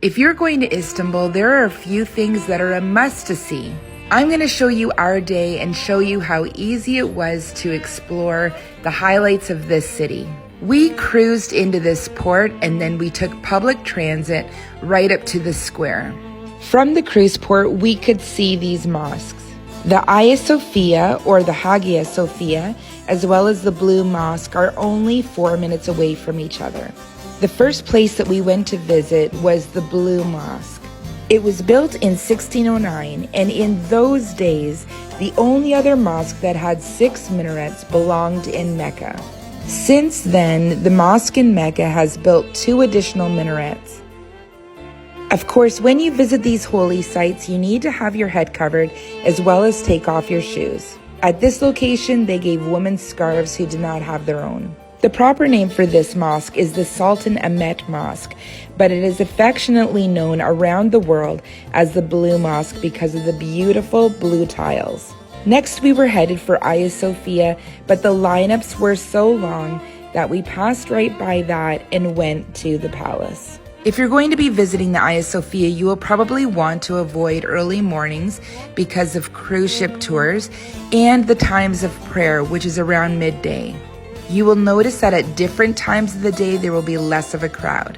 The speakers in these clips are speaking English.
If you're going to Istanbul, there are a few things that are a must to see. I'm going to show you our day and show you how easy it was to explore the highlights of this city. We cruised into this port and then we took public transit right up to the square. From the cruise port, we could see these mosques. The Hagia Sophia, or the Hagia Sophia, as well as the Blue Mosque, are only 4 minutes away from each other. The first place that we went to visit was the Blue Mosque. It was built in 1609, and in those days, the only other mosque that had 6 minarets belonged in Mecca. Since then, the mosque in Mecca has built 2 additional minarets. Of course, when you visit these holy sites, you need to have your head covered as well as take off your shoes. At this location, they gave women scarves who did not have their own. The proper name for this mosque is the Sultan Ahmet Mosque, but it is affectionately known around the world as the Blue Mosque because of the beautiful blue tiles. Next, we were headed for Hagia Sophia, but the lineups were so long that we passed right by that and went to the palace. If you're going to be visiting the Hagia Sophia, you will probably want to avoid early mornings because of cruise ship tours and the times of prayer, which is around midday. You will notice that at different times of the day, there will be less of a crowd.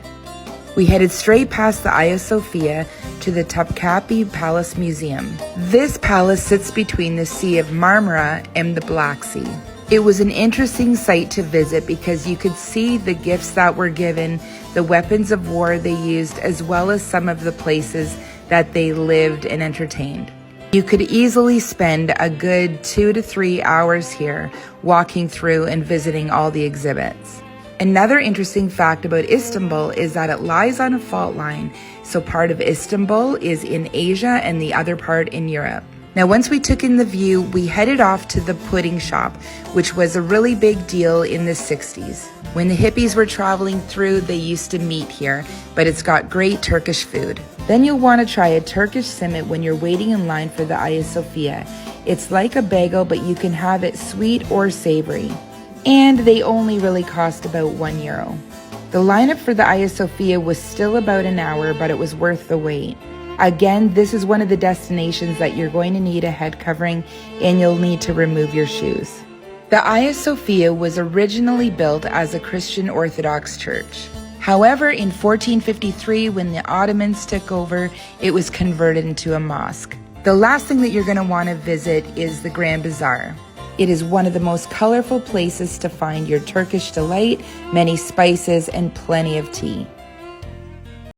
We headed straight past the Hagia Sophia to the Topkapi Palace Museum. This palace sits between the Sea of Marmara and the Black Sea. It was an interesting site to visit because you could see the gifts that were given, the weapons of war they used, as well as some of the places that they lived and entertained. You could easily spend a good 2 to 3 hours here walking through and visiting all the exhibits. Another interesting fact about Istanbul is that it lies on a fault line, so part of Istanbul is in Asia and the other part in Europe. Now, once we took in the view, we headed off to the pudding shop, which was a really big deal in the 60s. When the hippies were traveling through, they used to meet here, but it's got great Turkish food. Then you'll want to try a Turkish simit when you're waiting in line for the Hagia Sophia. It's like a bagel, but you can have it sweet or savory. And they only really cost about €1. The lineup for the Hagia Sophia was still about an hour, but it was worth the wait. Again, this is one of the destinations that you're going to need a head covering and you'll need to remove your shoes. The Hagia Sophia was originally built as a Christian Orthodox church. However, in 1453, when the Ottomans took over, it was converted into a mosque. The last thing that you're going to want to visit is the Grand Bazaar. It is one of the most colorful places to find your Turkish delight, many spices, and plenty of tea.